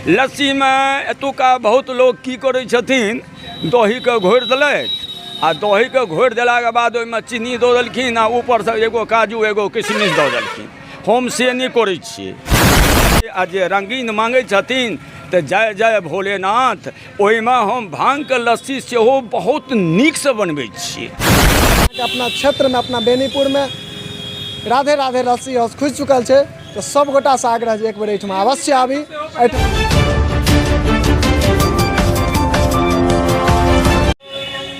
लस्सी में एतुका बहुत लोग की करै छथिन, दही के घोरि देलथि आ दही के घोरि देलाके बाद ओहिमे चीनी दऽ देलखिन आ ऊपर से एगो काजू एगो किशमिश दऽ देलखिन। हम से नहि करै छियै। आ जे रंगीन मांगै छथिन तऽ जय जय भोलेनाथ, ओहिमे हम भांगके लस्सी सेहो बहुत नीकसँ बनबै छियै। अपना क्षेत्र में अपना बेनीपुर में राधे राधे लस्सी हाउस खुज चुकल है, तो सब गोटा से आग्रह है एक बेर एहिठाम अवश्य आबी।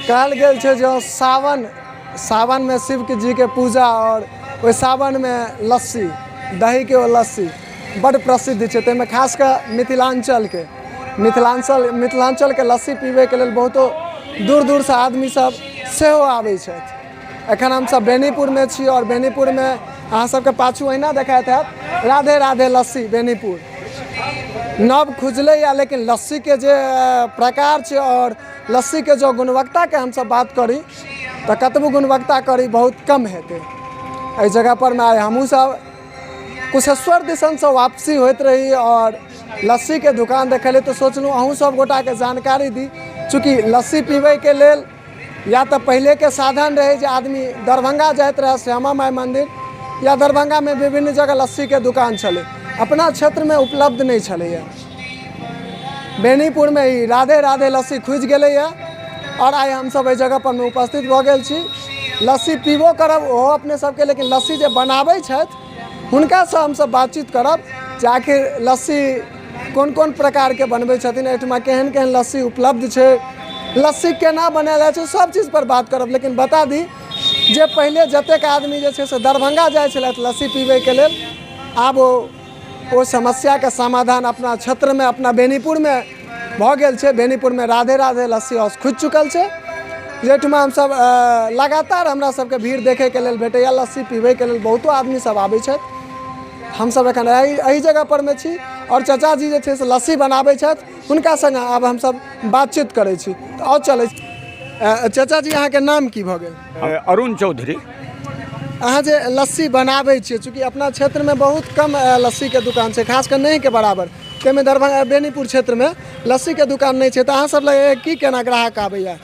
कहल गेल छै जो सावन में शिव जी के पूजा और ओहि सावन में लस्सी दही के लस्सी बड़ प्रसिद्ध है। ताहिमे खास कर मिथिलांचल के लस्सी पीबे के लेल बहुतो दूर दूर से आदमी सब सेहो आबै छथि। एखन हम सब बेनीपुर में छी और बेनीपुर में अहाँ सबके पाछू अहिना देखाइत हैत राधे राधे लस्सी बेनीपुर नव खुजलै या, लेकिन लस्सी के जे प्रकार छै और लस्सी के जो गुणवत्ता के हम सब बात करी तो कतबो गुणवत्ता करी बहुत कम हेतै। एहि जगह पर में आइ हमहूँ सब कुशेश्वर दिसन से वापसी होइत रही और लस्सी के दुकान देखले तो सोचलूँ अहूँ सब गोटा के जानकारी दी। चूँकि लस्सी पीबे के लेल या तो पहले के साधन रहे जो आदमी दरभंगा जाइत रहे श्यामा माई मंदिर, या दरभंगा में विभिन्न जगह लस्सी के दुकान चले, अपना क्षेत्र में उपलब्ध नहीं चले। बेनीपुर में ही राधे राधे लस्सी खुज गए और आइ हम सब एहि जगह पर में उपस्थित भ गेल छी। लस्सी पीबो करब ओहो अपने सबके, लेकिन लस्सी जे बनाबै छथि हुनका से हम सब बातचीत करब जे आखिर लस्सी कोन कोन प्रकार के बनबै छथिन, एहिठमा केहन केहन लस्सी उपलब्ध छै, लस्सी केना बनायल जाइ छै, सब चीज पर बात करब। लेकिन बता दी जे पहले जतेक आदमी जे छै से दरभंगा जाइ छलथि लस्सी पीबे के लेल, आब ओ समस्या के समाधान अपना क्षेत्र में अपना बेनीपुर में भ गेल छै। बेनीपुर में राधे राधे लस्सी हाउस खुज चुकल छै, जेठमा हम सब लगातार हमरा सबके भीड़ देखे के लेल भेटैया। लस्सी पीबे के लेल बहुतो आदमी सब आबै छथि। हम सब एखन एही जगह पर में छी और चाचा जी जे छै से लस्सी बनाबै छथि, हुनका संग आब हम सब बातचीत करै छी। तो आओ चलै चाचा जी, अहाँ के नाम की भ गेल? अरुण चौधरी। अहाँ जे लस्सी बनाबै छियै, चूँकि अपना क्षेत्र में बहुत कम लस्सी के दुकान छै, खासकर नहीं के बराबर, ताहिमे दरभंगा बेनीपुर क्षेत्र में लस्सी के दुकान नहीं छै, तो अहाँ सब लग की केना ग्राहक आबैया?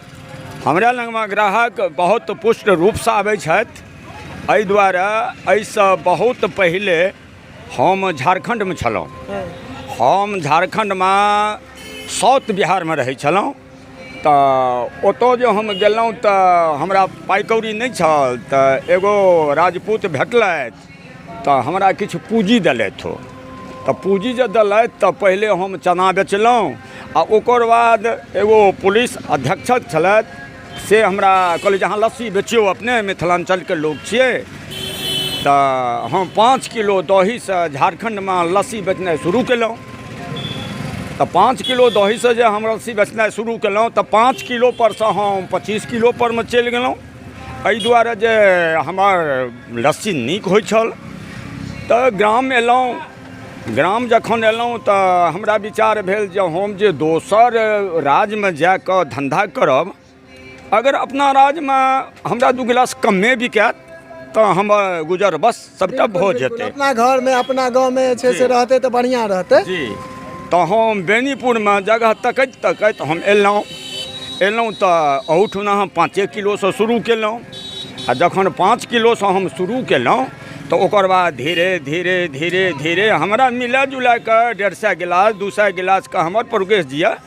हमरा लगमे ग्राहक बहुत पुष्ट रूपसँ आबै छथि। एहि दुआरे एहिसँ बहुत पहिले हम झारखंडमे छलहुँ। हम झारखंडमे साउथ बिहारमे रहै छलहुँ, तऽ ओतऽ जे हम गेलहुँ तऽ हमरा पाइ कौड़ी नहि छल, तऽ एगो राजपूत भेटलथि तऽ हमरा किछु पूँजी देलथि हो। तऽ पूँजी जे देलथि तऽ पहिले हम चना बेचलहुँ आ ओकर बाद एगो पुलिस अधीक्षक छलथि से हमरा कहले जे अहाँ लस्सी बेचियौ, अपने मिथिलांचलके लोक छियै। तऽ हम 5 किलो दहीसँ झारखंडमे लस्सी बेचनाइ शुरू केलहुँ। तऽ 5 किलो दहीसँ जे हम लस्सी बेचनाइ शुरू केलहुँ तऽ 5 किलो परसँ हम 25 किलो परमे चलि गेलहुँ। एहि दुआरे जे हमर लस्सी नीक होइ छल। तऽ ग्राम एलहुँ। ग्राम जखन एलहुँ तऽ हमरा विचार भेल जे हम जे दोसर राज्यमे जा कऽ धन्धा करब, अगर अपना राज्यमे हमरा 2 गिलास कमे बिकायत तो हमर गुजर बस सबटा भऽ जेतै। अपना घर में अपना गाँव में छै से रहते तो बढ़िया रहते जी। तो हम बेनीपुर में जगह तकैत हम एलहुँ तऽ अहूठुना हम 5 किलोसँ शुरू केलहुँ। आ जखन 5 किलोसँ हम शुरू केलहुँ तो ओकर बाद धीरे धीरे हमरा मिला जुला कऽ 150 गिलास 200 गिलास का हमर प्रोग्रेस दिया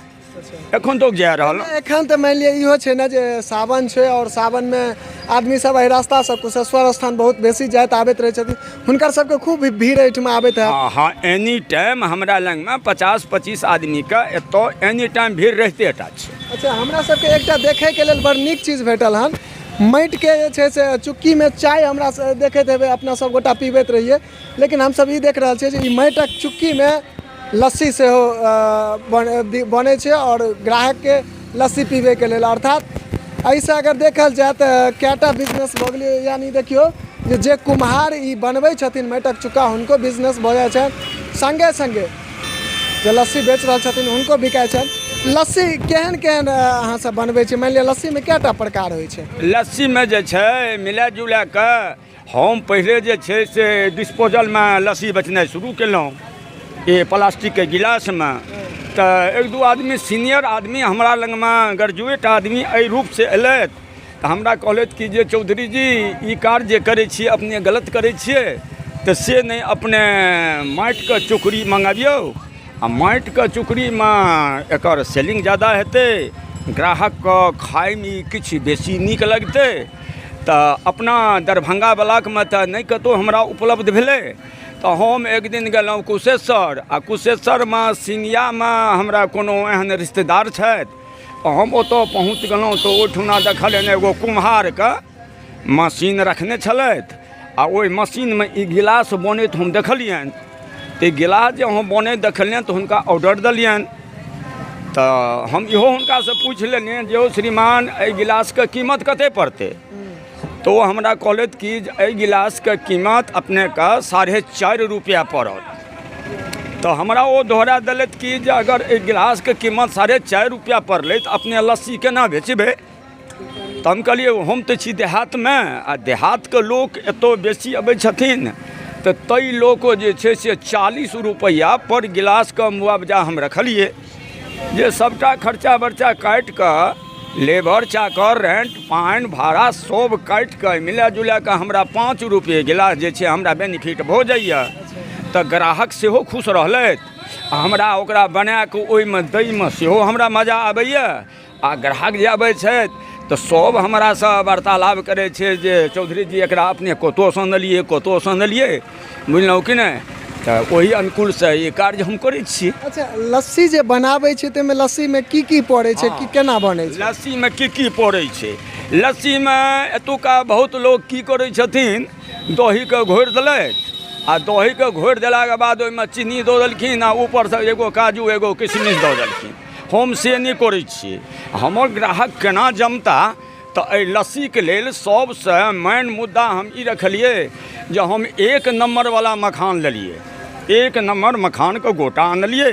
एखन तक जा रहल। एखन तऽ मान लिअ इहो छै ने जे सावन छै और सावन में आदमी सब एहि रास्ता से कुशेश्वर स्थान बहुत बेसी जाइत आबैत रहै छथिन, हुनकर सबके खूब भीड़ एहिठमा आबैत है। हाँ, एनी टाइम हमरा लगमे 50-25 आदमी का एतऽ एनी टाइम भीड़ रहिते टा छै। अच्छा, हमरा सबके एकटा देखे के लेल बड़ नीक चीज भेटल हन, माटि के जे छै से चुक्की में चाय हमरा देखैत हेबै अपना सब गोटा पीबैत रहिए, लेकिन हम सब ई देख रहल छियै जे ई माटिक चुक्की में लस्सी सेहो बने छै और ग्राहक के लस्सी पीबे के लेल। अर्थात ऐसा अगर देखल जाए तो कैटा बिजनेस भ गेलै, यानी देखियो जे कुम्हार ई बनबै छथिन माटिक चुक्का हुनको बिजनेस भ जाइ छै, संगे संगे जे लस्सी बेच रहल छथिन हुनको बिकाइ छै। लस्सी केहन केहन अहाँ सब बनबै छी? मान लिअ लस्सी में कैटा प्रकार होइ छै? लस्सी में जे छै मिला जुला कऽ हम पहिले जे छै से डिस्पोजल में लस्सी बेचनाइ शुरू केलहुँ, ये प्लास्टिक के गिलास में तो एक दो आदमी सीनियर आदमी हमरा लगमे ग्रेजुएट आदमी एहि रूपसँ अयलथि तऽ हमरा कहलथि कि जे चौधरी जी ई कार्य जे करै छियै अपने गलत करै छियै तऽ से नहि अपने माटिके चुकड़ी मँगाबियौ आ माटिके चुकड़ीमे एकर सेलिंग ज़्यादा हेतै, ग्राहकके खाइमे किछु बेसी नीक लगतै। तऽ अपना दरभंगा ब्लॉकमे तऽ नहि कतहु हमरा उपलब्ध भेलै। तऽ हम एक दिन गेलहुँ कुशेश्वर, आ कुशेश्वरमे सिंगियामे हमरा कोनो एहन रिश्तेदार छथि। हम ओतऽ पहुँच गेलहुँ तऽ ओहिठुना देखलियनि एगो कुम्हारके मशीन रखने छलथि, आ ओहि मशीनमे ई गिलास बनैत हम देखलियनि। तऽ ई गिलास जे हम बनैत देखलियनि तऽ हुनका ऑर्डर देलियनि। तऽ हम इहो हुनकासँ पूछि लेलियनि जे ओ श्रीमान एहि गिलासके कीमत कतेक पड़तै। तऽ ओ हमरा कहलथि कि एहि गिलासके कीमत अपनेके 4.5 रुपैआ पड़त। तऽ हमरा ओ दोहरा देलथि कि जे अगर एहि गिलासके कीमत 4.5 रुपैआ पड़लै तऽ अपने लस्सी केना बेचबै। तऽ हम कहलिए हम तऽ छी देहातमे, आ देहातके लोक एतऽ बेसी अबै छथिन, तऽ ताहि लोक जे छै से 40 रुपैआ पर गिलासके मुआवजा हम रखलिए, जे सबटा खर्चा बर्चा काटि कऽ लेबर चाकर रेंट पानि भाड़ा सब काटि कऽ मिला जुला कऽ हमरा 5 रुपैए गिलास जे छै हमरा बेनिफिट भऽ जाइए। तऽ ग्राहक सेहो खुश रहलथि, आ हमरा ओकरा बना कऽ ओहिमे दैमे सेहो हमरा मजा आबैए। आ ग्राहक जे अबै छथि तऽ सब हमरासँ वार्तालाप करै छै जे चौधरी जी एकरा अपने कतऽसँ अनलिए कतऽसँ अनलिए, बुझलहुँ कि नहि। तऽ ओही अनुकूलसँ ई कार्य हम करै छी। अच्छा, लस्सी जे बनाबै छै ताहिमे लस्सीमे की पड़ै छै, कि केना बनै छै? लस्सीमे की पड़ै छै? लस्सीमे एतुका बहुत लोक की करै छथिन, दहीके घोरि देलथि, आ दहीके घोरि देलाके बाद ओहिमे चीनी दऽ देलखिन, आ ऊपरसँ एगो काजू एगो किशमिश दऽ देलखिन। हम से नहि करै छियै। हमर ग्राहक केना जमता, तऽ एहि लस्सीके लेल सबसँ मेन मुद्दा हम ई रखलिए जे हम 1 नम्बरवला मखान लेलिए, 1 नम्बर मखानके गोटा आनलिए,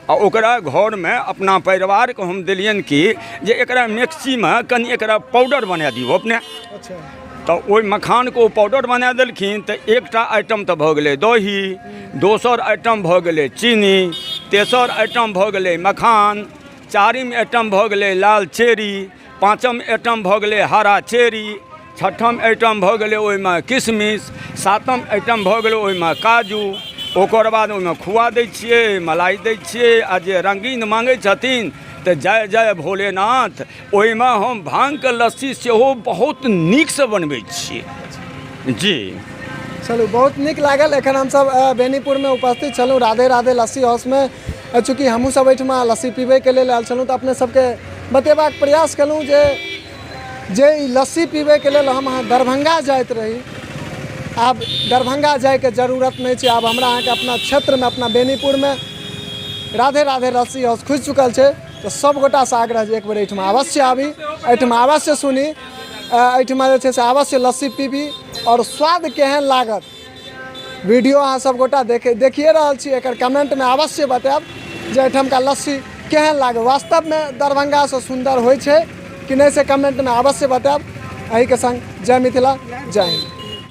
आ ओकरा घरमे अपना परिवारके हम देलियनि कि जे एकरा मिक्सीमे कनि एकरा पाउडर बना दियौ अपने। अच्छा। तऽ ओहि मखानके ओ पाउडर बना देलखिन। तऽ एकटा आइटम तऽ भऽ गेलै दही, दोसर आइटम भऽ गेलै चीनी, तेसर आइटम भऽ गेलै मखान, चारिम आइटम भऽ गेलै लाल चेरी, पाँचम आइटम भऽ गेलै हरा चेरी, छठम आइटम भऽ गेलै ओहिमे किशमिश, सातम आइटम भऽ गेलै ओहिमे काजू। ओकर बाद ओहिमे खुआ दै छियै, मलाई दै छियै, आ जे रंगीन मांगै छथिन तऽ जय जय भोलेनाथ। ओहिमे हम भांगके लस्सी सेहो बहुत नीकसँ बनबै छियै जी। चलू, बहुत नीक लागल। एखन हमसब बेनीपुरमे उपस्थित छलहुँ राधे राधे लस्सी हाउसमे। चूँकि हमहूँ सब एहिठमा लस्सी पीबैके लेल आयल छलहुँ, तऽ अपने सबके बतेबाक प्रयास केलहुँ जे ई लस्सी पीबैके लेल हम अहाँ दरभंगा जाइत रही, आब दरभंगा जाइके जरूरत नहीं छै। आब हमरा अहाँके अपना क्षेत्रमे, अपना बेनीपुरमे राधे राधे लस्सी हाउस खुजि चुकल छै। तऽ सब गोटासँ आग्रह जे एक बेर एहिठमा अवश्य आबी, एहिठमा अवश्य सुनी, एहिठमा जे छै से अवश्य लस्सी पीबी, और स्वाद केहन लागत वीडियो अहाँ सब गोटा देखिए रहल छी। एकर कमेंटमे अवश्य बतायब जे एहिठामका लस्सी केहन लागल, वास्तवमे दरभंगासँ सुंदर होइ छै कि नहीं से कमेंटमे अवश्य बतायब। एहिके संग जय मिथिला, जय हिंद।